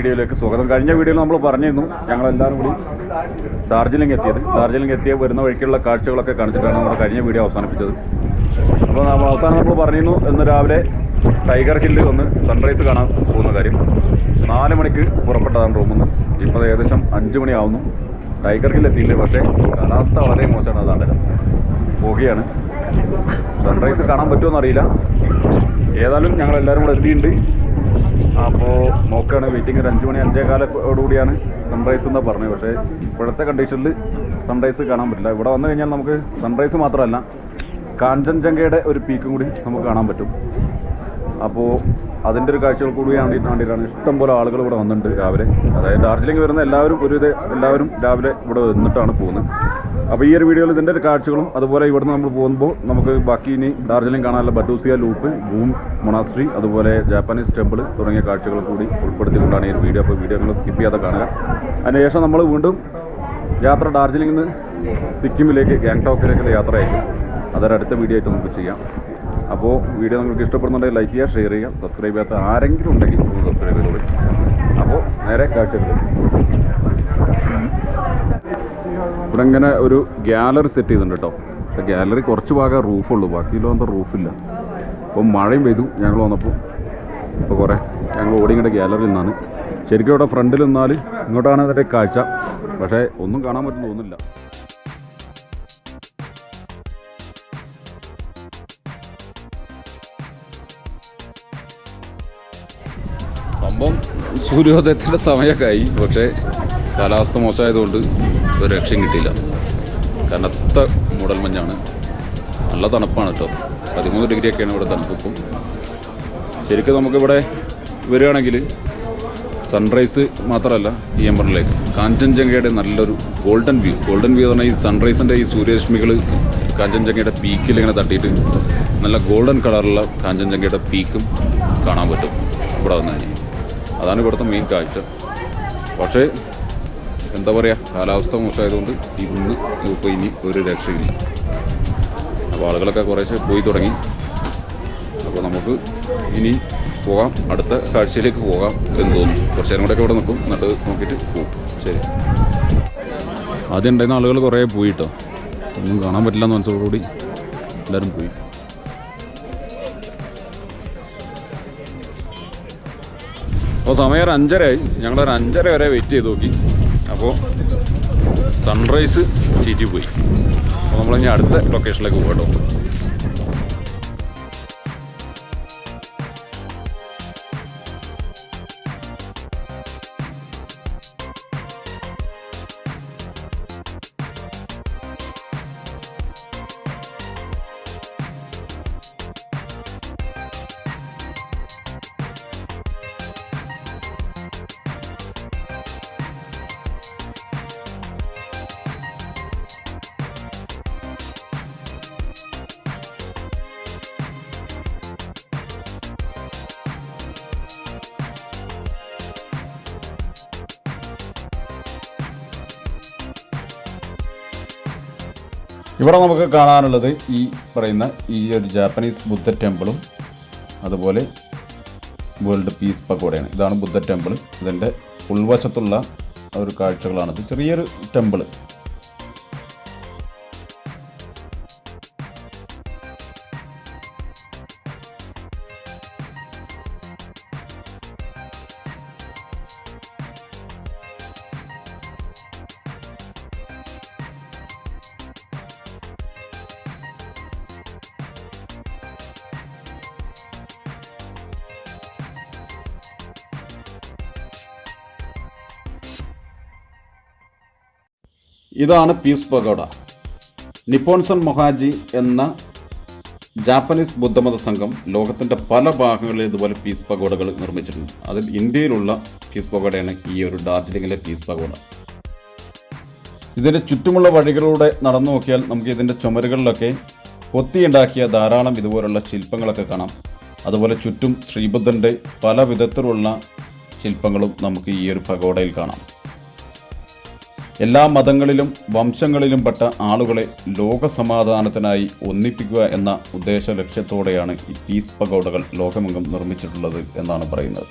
വീഡിയോയിലേക്ക് സ്വാഗതം. കഴിഞ്ഞ വീഡിയോയിൽ നമ്മൾ പറഞ്ഞിരുന്നു ഞങ്ങളെല്ലാവരും കൂടി ഡാർജിലിംഗ് എത്തിയ വരുന്ന വഴിക്കുള്ള കാഴ്ചകളൊക്കെ കാണിച്ചിട്ടാണ് നമ്മൾ കഴിഞ്ഞ വീഡിയോ അവസാനിപ്പിച്ചത്. അപ്പോൾ അവസാനം നമ്മൾ പറഞ്ഞിരുന്നു ഇന്ന് രാവിലെ ടൈഗർ ഹില്ല് വന്ന് സൺറൈസ് കാണാൻ പോകുന്ന കാര്യം. 4 മണിക്ക് പുറപ്പെട്ടതാണ് റൂമിൽ നിന്ന്. ഇപ്പോൾ ഏകദേശം 5 മണിയാവുന്നു. ടൈഗർ ഹില്ല് എത്തിയില്ല, പക്ഷേ കാലാവസ്ഥ വളരെ മോശമാണ്. അതാണ് പോകുകയാണ്. സൺറൈസ് കാണാൻ പറ്റുമോയെന്നറിയില്ല. ഏതായാലും ഞങ്ങളെല്ലാവരും കൂടെ എത്തിയിട്ടുണ്ട്. അപ്പോൾ നോക്കുകയാണ്. വെയിറ്റിംഗ് ഒരു 5 മണി 5:15 സൺറൈസ് എന്നാണ് പറഞ്ഞത്. പക്ഷേ ഇപ്പോഴത്തെ കണ്ടീഷനിൽ സൺറൈസ് കാണാൻ പറ്റില്ല. ഇവിടെ വന്നു കഴിഞ്ഞാൽ നമുക്ക് സൺറൈസ് മാത്രമല്ല കാഞ്ചൻജംഗയുടെ ഒരു പീക്കും കൂടി നമുക്ക് കാണാൻ പറ്റും. അപ്പോൾ അതിൻ്റെ ഒരു കാഴ്ചകൾ കൂടി വേണ്ടിയിട്ടാണ് ഇഷ്ടംപോലെ ആളുകൾ ഇവിടെ വന്നിട്ടുണ്ട് രാവിലെ. അതായത് ഡാർജിലിംഗ് വരുന്ന എല്ലാവരും രാവിലെ ഇവിടെ വന്നിട്ടാണ് പോകുന്നത്. അപ്പോൾ ഈ ഒരു വീഡിയോയിൽ ഇതിൻ്റെ ഒരു കാഴ്ചകളും അതുപോലെ ഇവിടുന്ന് നമ്മൾ പോകുമ്പോൾ നമുക്ക് ബാക്കി ഇനി ഡാർജിലിംഗ് കാണാനുള്ള ബട്ടൂസിയ ലൂപ്പ്, ഗൂം മൊണാസ്ട്രി, അതുപോലെ ജാപ്പനീസ് ടെമ്പിൾ തുടങ്ങിയ കാഴ്ചകൾ കൂടി ഉൾപ്പെടുത്തിക്കൊണ്ടാണ് ഈ ഒരു വീഡിയോ. അപ്പോൾ വീഡിയോ നിങ്ങൾ സ്കിപ്പ് ചെയ്യാതെ കാണുക. അതിനുശേഷം നമ്മൾ വീണ്ടും യാത്ര ഡാർജിലിംഗിൽ നിന്ന് സിക്കിമിലേക്ക് ഗാങ്ടോക്കിലേക്കുള്ള യാത്രയായിരിക്കും. അതൊരടുത്ത വീഡിയോ ആയിട്ട് നമുക്ക് ചെയ്യാം. അപ്പോൾ വീഡിയോ നിങ്ങൾക്ക് ഇഷ്ടപ്പെടുന്നുണ്ടെങ്കിൽ ലൈക്ക് ചെയ്യുക, ഷെയർ ചെയ്യുക. സബ്സ്ക്രൈബ് ചെയ്യാത്ത ആരെങ്കിലും ഉണ്ടെങ്കിൽ ഒന്ന് സബ്സ്ക്രൈബ് ചെയ്തോളൂ. അപ്പോൾ നേരെ കാഴ്ചകൾ. ഇവിടെ ഇങ്ങനെ ഒരു ഗ്യാലറി സെറ്റ് ചെയ്തിട്ടുണ്ട് കേട്ടോ. പക്ഷേ ഗ്യാലറി കുറച്ച് ഭാഗം റൂഫുള്ളൂ, ബാക്കിയിലൊന്നും റൂഫില്ല. അപ്പോൾ മഴയും പെയ്തു ഞങ്ങൾ വന്നപ്പോൾ. അപ്പോൾ കുറേ ഞങ്ങൾ ഓടിങ്ങടെ ഗ്യാലറിയിൽ നിന്നാണ്. ശരിക്കും ഇവിടെ ഫ്രണ്ടിൽ നിന്നാൽ ഇങ്ങോട്ടാണ് അതിൻ്റെ കാഴ്ച. പക്ഷേ ഒന്നും കാണാൻ പറ്റുന്ന തോന്നുന്നില്ല. സംഭവം സൂര്യോദയത്തിൻ്റെ സമയമൊക്കെ ആയി. പക്ഷേ കാലാവസ്ഥ മോശമായതുകൊണ്ട് ഒരു രക്ഷയും കിട്ടിയില്ല. കനത്ത മൂടൽമഞ്ഞാണ്. നല്ല തണുപ്പാണ് കേട്ടോ. 13 ഡിഗ്രിയൊക്കെയാണ് ഇവിടെ തണുപ്പ്. ഇപ്പം ശരിക്കും നമുക്കിവിടെ വരികയാണെങ്കിൽ സൺറൈസ് മാത്രമല്ല, ഈ എംബറിലേക്ക് കാഞ്ചൻജംഗയുടെ നല്ലൊരു ഗോൾഡൻ വ്യൂ എന്ന് പറഞ്ഞാൽ ഈ സൺറൈസിൻ്റെ ഈ സൂര്യരശ്മികൾ കാഞ്ചൻജംഗയുടെ പീക്കിൽ ഇങ്ങനെ തട്ടിയിട്ട് നല്ല ഗോൾഡൻ കളറുള്ള കാഞ്ചൻജംഗയുടെ പീക്കും കാണാൻ പറ്റും ഇവിടെ വന്നു കഴിഞ്ഞാൽ. അതാണ് ഇവിടുത്തെ മെയിൻ കാഴ്ച. പക്ഷേ എന്താ പറയുക, കാലാവസ്ഥ മോശമായതുകൊണ്ട് ഇപ്പോൾ ഇനി ഒരു രക്ഷയില്ല. അപ്പോൾ ആളുകളൊക്കെ കുറേശ്ശെ പോയി തുടങ്ങി. അപ്പോൾ നമുക്ക് ഇനി പോകാം, അടുത്ത കാഴ്ചയിലേക്ക് പോകാം എന്ന് തോന്നുന്നു. കുറച്ച് നേരം കൂടെയൊക്കെ ഇവിടെ നിൽക്കും, എന്നിട്ട് നോക്കിയിട്ട് പോകും. ശരി. ആദ്യം ഉണ്ടായിരുന്ന ആളുകൾ കുറേ പോയിട്ടോ. ഒന്നും കാണാൻ പറ്റില്ല എന്ന് മനസ്സോടുകൂടി എല്ലാവരും പോയി. അപ്പോൾ സമയം 5:30 ഞങ്ങളൊരു 5:30 വരെ വെയിറ്റ് ചെയ്ത് നോക്കി. അപ്പോൾ സൺറൈസ് ചീറ്റി പോയി. അപ്പോൾ നമ്മളിനി അടുത്ത ലൊക്കേഷനിലേക്ക് പോകാം കേട്ടോ. ഇവിടെ നമുക്ക് കാണാനുള്ളത് ഈ പറയുന്ന ഈ ഒരു ജാപ്പനീസ് ബുദ്ധ ടെമ്പിളും അതുപോലെ വേൾഡ് പീസ് പഗോഡയാണ്. ഇതാണ് ബുദ്ധ ടെമ്പിൾ. ഇതിൻ്റെ ഉൾവശത്തുള്ള ഒരു കാഴ്ചകളാണിത്. ചെറിയൊരു ടെമ്പിൾ. ഇതാണ് പീസ് പഗോഡ. നിപ്പോൺസൺ മൊഹാജി എന്ന ജാപ്പനീസ് ബുദ്ധമത സംഘം ലോകത്തിൻ്റെ പല ഭാഗങ്ങളിൽ ഇതുപോലെ പീസ് പഗോഡകൾ നിർമ്മിച്ചിട്ടുണ്ട്. അതിൽ ഇന്ത്യയിലുള്ള പീസ് പഗോഡയാണ് ഈ ഒരു ഡാർജിലിംഗിലെ പീസ് പഗോഡ. ഇതിൻ്റെ ചുറ്റുമുള്ള വഴികളിലൂടെ നടന്നു നോക്കിയാൽ നമുക്ക് ഇതിൻ്റെ ചുമരുകളിലൊക്കെ കൊത്തിയുണ്ടാക്കിയ ധാരാളം ഇതുപോലുള്ള ശില്പങ്ങളൊക്കെ കാണാം. അതുപോലെ ചുറ്റും ശ്രീബുദ്ധൻ്റെ പല വിധത്തിലുള്ള ശില്പങ്ങളും നമുക്ക് ഈ ഒരു പഗോഡയിൽ കാണാം. എല്ലാ മതങ്ങളിലും വംശങ്ങളിലും പെട്ട ആളുകളെ ലോകസമാധാനത്തിനായി ഒന്നിപ്പിക്കുക എന്ന ഉദ്ദേശ ലക്ഷ്യത്തോടെയാണ് ഈ പീസ് പഗോഡകൾ ലോകമെങ്ങും നിർമ്മിച്ചിട്ടുള്ളത് എന്നാണ് പറയുന്നത്.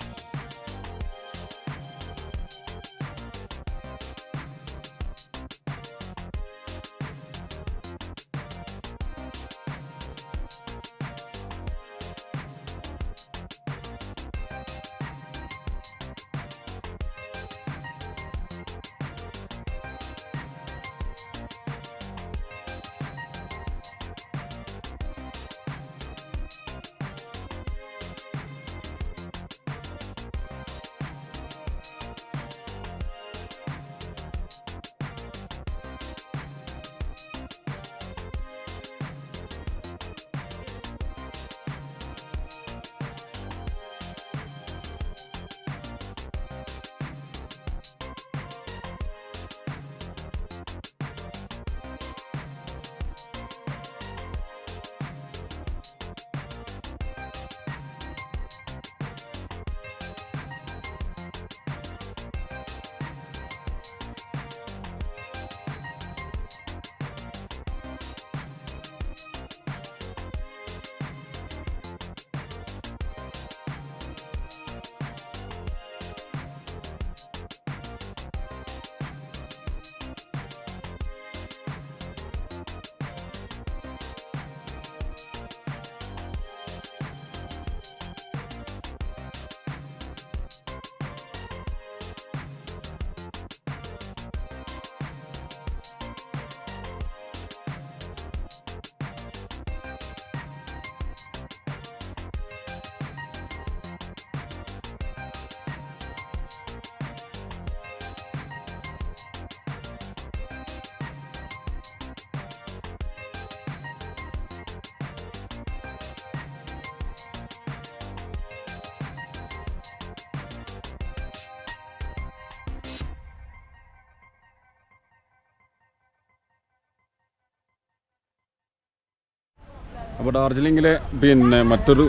അപ്പോൾ ഡാർജിലിങ്ങിലെ പിന്നെ മറ്റൊരു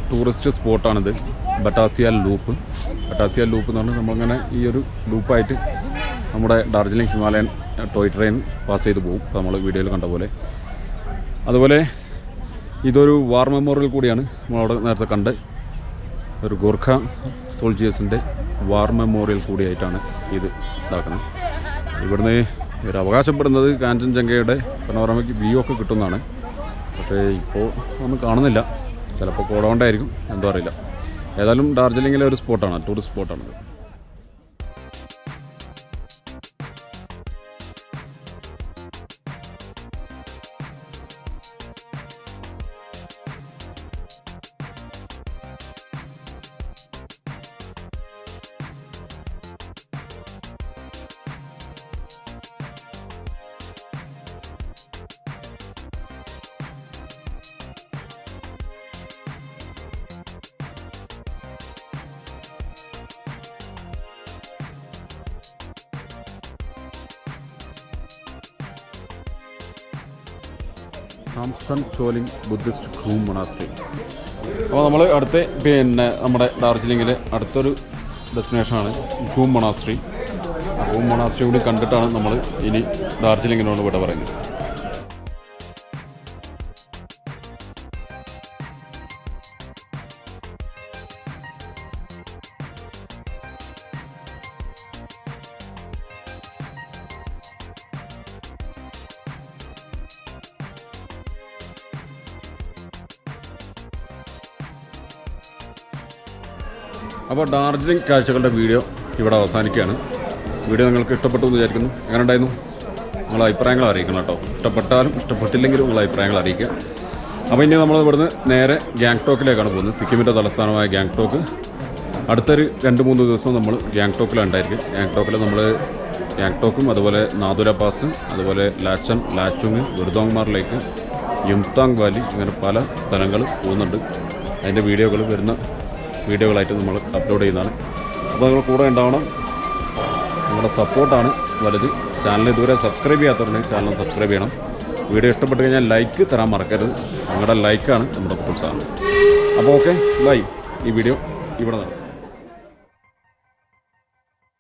ടൂറിസ്റ്റ് സ്പോട്ടാണിത്, ബട്ടാസിയ ലൂപ്പ്. ബട്ടാസിയ ലൂപ്പ് എന്ന് പറഞ്ഞാൽ നമ്മളിങ്ങനെ ഈ ഒരു ലൂപ്പായിട്ട് നമ്മുടെ Darjeeling Himalayan toy train pass ചെയ്ത് പോകും, നമ്മൾ വീഡിയോയിൽ കണ്ട പോലെ. അതുപോലെ ഇതൊരു വാർ മെമ്മോറിയൽ കൂടിയാണ്. നമ്മളവിടെ നേരത്തെ കണ്ട് ഒരു ഗോർഖ സോൾജിയേഴ്സിൻ്റെ വാർ മെമ്മോറിയൽ കൂടിയായിട്ടാണ് ഇത് ഇതാക്കുന്നത്. ഇവിടുന്ന് ഇവർ അവകാശപ്പെടുന്നത് കാഞ്ചൻജംഗയുടെ പനോരമയ്ക്ക് വ്യൂ ഒക്കെ കിട്ടുന്നതാണ്. പക്ഷേ ഇപ്പോൾ ഒന്നും കാണുന്നില്ല, ചിലപ്പോൾ കോടകൊണ്ടായിരിക്കും, എന്തോ അറിയില്ല. ഏതായാലും ഡാർജിലിങ്ങിലെ ഒരു സ്പോട്ടാണ്, ടൂറിസ്റ്റ് സ്പോട്ടാണിത്. Samten Choling Buddhist Ghoom monastery. അപ്പോൾ നമ്മൾ അടുത്ത പിന്നെ നമ്മുടെ ഡാർജിലിങ്ങിലെ അടുത്തൊരു ഡെസ്റ്റിനേഷനാണ് ഖൂം മൊണാസ്ട്രി. ഖൂം മൊണാസ്ട്രി കൂടി കണ്ടിട്ടാണ് നമ്മൾ ഇനി ഡാർജിലിങ്ങിനോട് വിട പറയുന്നത്. അപ്പോൾ ഡാർജിലിംഗ് കാഴ്ചകളുടെ വീഡിയോ ഇവിടെ അവസാനിക്കുകയാണ്. വീഡിയോ നിങ്ങൾക്ക് ഇഷ്ടപ്പെട്ടു എന്ന് വിചാരിക്കുന്നു. എങ്ങനെ ഉണ്ടായിരുന്നു? നിങ്ങളുടെ അഭിപ്രായങ്ങൾ അറിയിക്കണം കേട്ടോ. ഇഷ്ടപ്പെട്ടാലും ഇഷ്ടപ്പെട്ടില്ലെങ്കിലും നിങ്ങളുടെ അഭിപ്രായങ്ങൾ അറിയിക്കുക. അപ്പോൾ ഇനി നമ്മൾ ഇവിടുന്ന് നേരെ ഗാങ്ടോക്കിലേക്കാണ് പോകുന്നത്, സിക്കിമിൻ്റെ തലസ്ഥാനമായ ഗാങ്ടോക്ക്. അടുത്തൊരു 2-3 ദിവസം നമ്മൾ ഗാങ്ടോക്കിലുണ്ടായിരിക്കും. ഗാങ്ടോക്കും അതുപോലെ നാഥുര പാസ്, അതുപോലെ ലാച്ചൻ, ലാച്ചുങ്, ഗുർദോങ്മാർ ലേക്ക്, യുംതാങ് വാലി, ഇങ്ങനെ പല സ്ഥലങ്ങൾ പോകുന്നുണ്ട്. അതിൻ്റെ വീഡിയോകൾ വരുന്ന വീഡിയോകളായിട്ട് നമ്മൾ അപ്ലോഡ് ചെയ്യുന്നതാണ്. അപ്പോൾ നിങ്ങൾ കൂടെ ഉണ്ടാവണം. നിങ്ങളുടെ സപ്പോർട്ടാണ് വലുത്. ചാനൽ ഇതുവരെ സബ്സ്ക്രൈബ് ചെയ്യാത്തവരുണ്ടെങ്കിൽ ചാനൽ സബ്സ്ക്രൈബ് ചെയ്യണം. വീഡിയോ ഇഷ്ടപ്പെട്ട് കഴിഞ്ഞാൽ ലൈക്ക് തരാൻ മറക്കരുത്. നിങ്ങളുടെ ലൈക്കാണ് നമ്മുടെ പ്രോത്സാഹനം. അപ്പോൾ ഓക്കെ, ബൈ. ഈ വീഡിയോ ഇവിടെ നടക്കും.